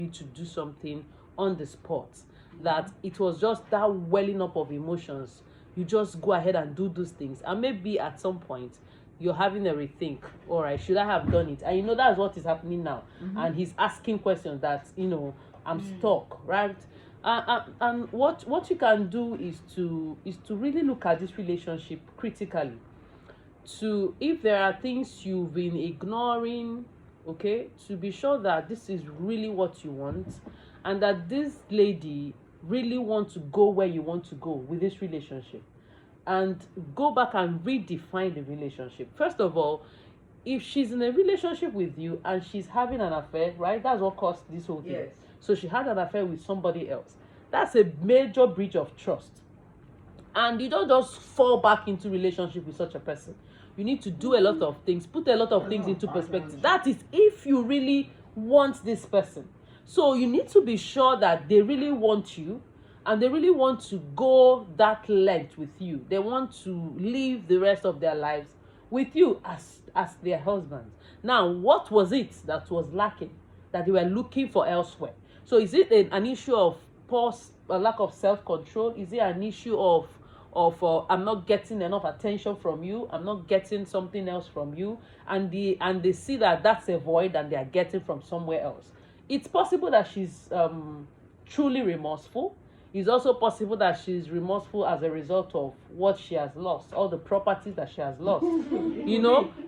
you to do something on the spot, that it was just that welling up of emotions. You just go ahead and do those things, and maybe at some point you're having a rethink. All right, should I have done it? And that's what is happening now. And he's asking questions that I'm stuck, right? And what you can do is to really look at this relationship critically, to, if there are things you've been ignoring, okay, to be sure that this is really what you want, and that this lady really wants to go where you want to go with this relationship, and go back and redefine the relationship. First of all, if she's in a relationship with you and she's having an affair, right, that's what caused this whole thing. Yes. So she had an affair with somebody else. That's a major breach of trust. And you don't just fall back into relationship with such a person. You need to do a lot of things, put a lot of things into perspective. That is if you really want this person. So you need to be sure that they really want you, and they really want to go that length with you. They want to live the rest of their lives with you as their husband. Now, what was it that was lacking, that they were looking for elsewhere? So is it an issue of a lack of self-control? Is it an issue of I'm not getting enough attention from you, I'm not getting something else from you, and they see that that's a void and they are getting from somewhere else? It's possible that she's truly remorseful. It's also possible that she's remorseful as a result of what she has lost, all the properties that she has lost.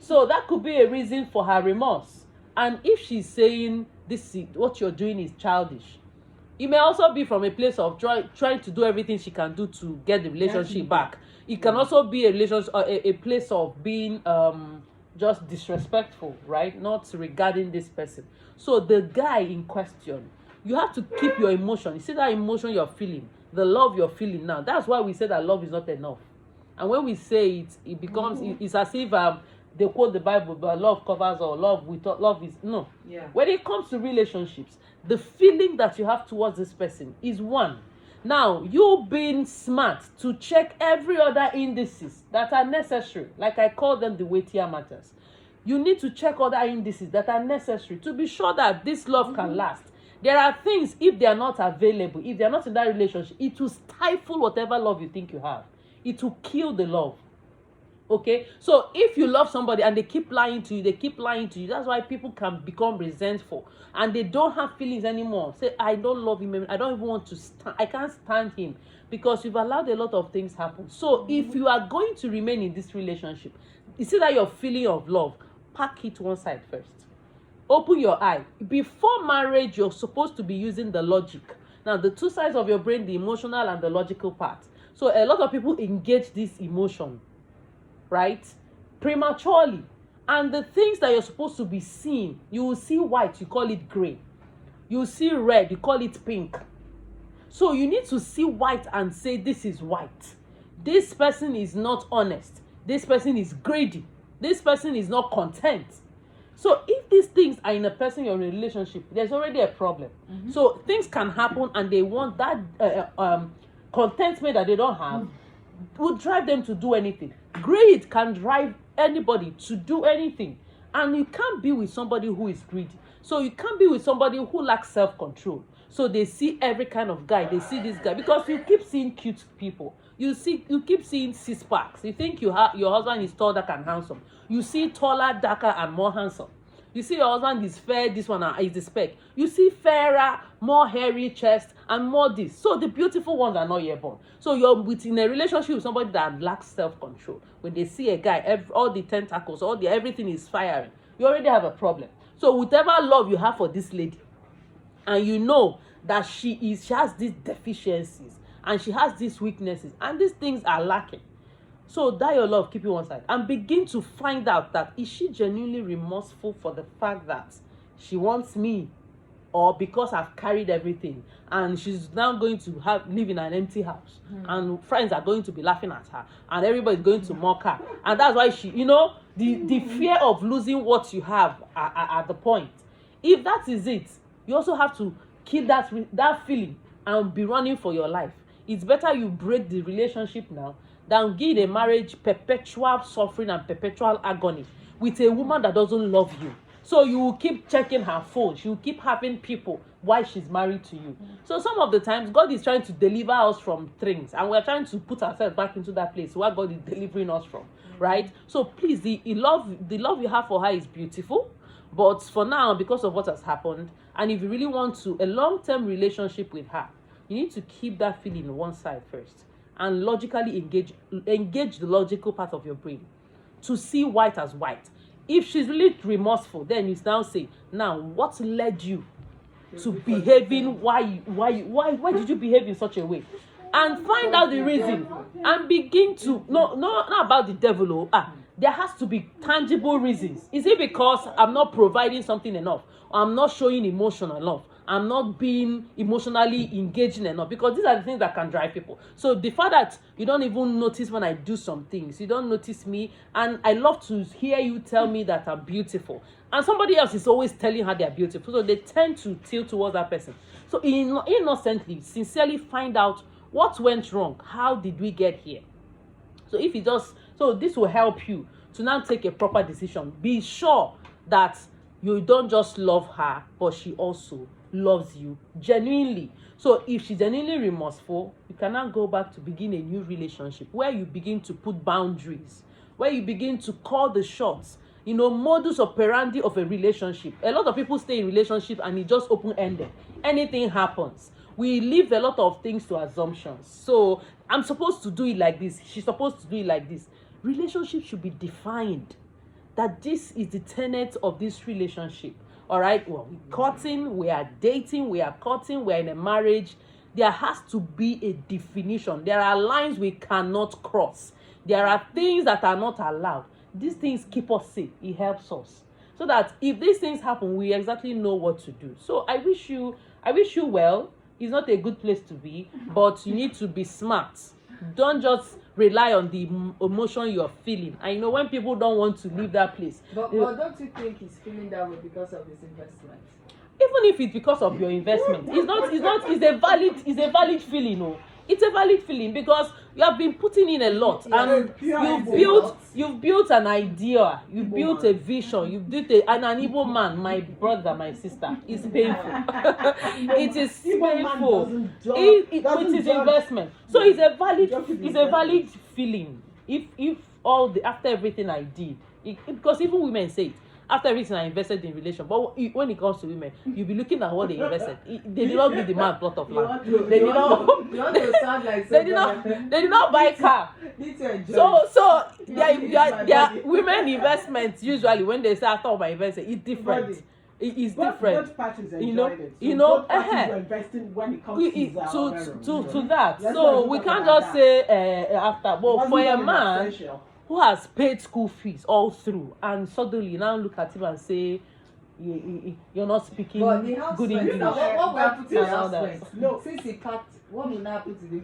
So that could be a reason for her remorse. And if she's saying this is what you're doing is childish, it may also be from a place of trying to do everything she can do to get the relationship back. It can also be a place of being just disrespectful, right? Not regarding this person. So the guy in question, you have to keep your emotion. You see that emotion you're feeling, the love you're feeling now. That's why we say that love is not enough. And when we say it, it becomes it's as if they quote the Bible, but love covers all. Love is no. Yeah. When it comes to relationships, the feeling that you have towards this person is one. Now, you being smart to check every other indices that are necessary, like I call them the weightier matters. You need to check other indices that are necessary to be sure that this love can last. There are things, if they are not available, if they are not in that relationship, it will stifle whatever love you think you have. It will kill the love. Okay, so if you love somebody and they keep lying to you, that's why people can become resentful and they don't have feelings anymore. Say, I don't love him, I don't even want to I can't stand him, because you've allowed a lot of things happen. So if you are going to remain in this relationship, you see that your feeling of love, pack it one side first. Open your eye. Before marriage, you're supposed to be using the logic. Now, the two sides of your brain, the emotional and the logical part. So a lot of people engage this emotion, right, prematurely, and the things that you're supposed to be seeing, you will see white, you call it gray. You will see red, you call it pink. So you need to see white and say, this is white. This person is not honest. This person is greedy. This person is not content. So if these things are in a person you're in a relationship, there's already a problem. So things can happen, and they want that contentment that they don't have would drive them to do anything. Greed can drive anybody to do anything, and you can't be with somebody who is greedy. So you can't be with somebody who lacks self-control. So they see every kind of guy. They see this guy because you keep seeing cute people. You keep seeing six-packs. You think your husband is tall, dark, and handsome. You see taller, darker, and more handsome. You see your husband is fair, this one is the spec. You see fairer, more hairy chest, and more this. So the beautiful ones are not yet born. So you're within a relationship with somebody that lacks self-control. When they see a guy, all the tentacles, everything is firing. You already have a problem. So whatever love you have for this lady, and you know that she has these deficiencies, and she has these weaknesses, and these things are lacking. So that your love, keep it one side, and begin to find out that, is she genuinely remorseful for the fact that she wants me, or because I've carried everything and she's now going to live in an empty house, and friends are going to be laughing at her, and everybody's going to mock her, and that's why she, the fear of losing what you have at the point. If that is it, you also have to kill that feeling and be running for your life. It's better you break the relationship now than give a marriage perpetual suffering and perpetual agony with a woman that doesn't love you. So you will keep checking her phone. She will keep having people while she's married to you. So some of the times God is trying to deliver us from things, and we're trying to put ourselves back into that place where God is delivering us from, right? So please, the love you have for her is beautiful, but for now, because of what has happened, and if you really want a long-term relationship with her, you need to keep that feeling on one side first, and logically engage the logical part of your brain to see white as white. If she's really remorseful, then you now say, now what led you to behaving? Why did you behave in such a way? And find out the reason, and begin to not about the devil. There has to be tangible reasons. Is it because I'm not providing something enough, or I'm not showing emotion enough, I'm not being emotionally engaging enough? Because these are the things that can drive people. So the fact that you don't even notice when I do some things, you don't notice me, and I love to hear you tell me that I'm beautiful, and somebody else is always telling her they're beautiful, so they tend to tilt towards that person. So innocently, sincerely find out what went wrong. How did we get here? So this will help you to now take a proper decision. Be sure that you don't just love her, but she also loves you genuinely. So if she's genuinely remorseful, you can now go back to begin a new relationship where you begin to put boundaries, where you begin to call the shots. Modus operandi of a relationship. A lot of people stay in relationship and it's just open-ended. Anything happens. We leave a lot of things to assumptions. So I'm supposed to do it like this. She's supposed to do it like this. Relationship should be defined. That this is the tenet of this relationship. All right? Well, we're courting, we are dating, we are courting, we're in a marriage. There has to be a definition. There are lines we cannot cross. There are things that are not allowed. These things keep us safe. It helps us. So that if these things happen, we exactly know what to do. So I wish you well. It's not a good place to be, but you need to be smart. Don't just rely on the emotion you're feeling. I know when people don't want to leave that place. But don't you think he's feeling that way because of his investment? Even if it's because of your investment, it's a valid feeling. No, it's a valid feeling because you have been putting in a lot, and you've built an idea, you built a vision, you built an evil man. My brother, my sister, it's painful. It is painful. It is investment. So it's a valid feeling. If after everything I did, because even women say it. After everything I invested in relation, but when it comes to women, you'll be looking at what they invested. They did not give the man a plot of land. They did not buy car. So their women investments usually when they say after all my investment, it's different. It's different. Both parties enjoyed it. Both parties were investing when it comes to that. So we can't just say after. But for a man who has paid school fees all through, and suddenly you now look at him and say you're not speaking good English. What will happen to the husband? No, since he packed, what will happen to the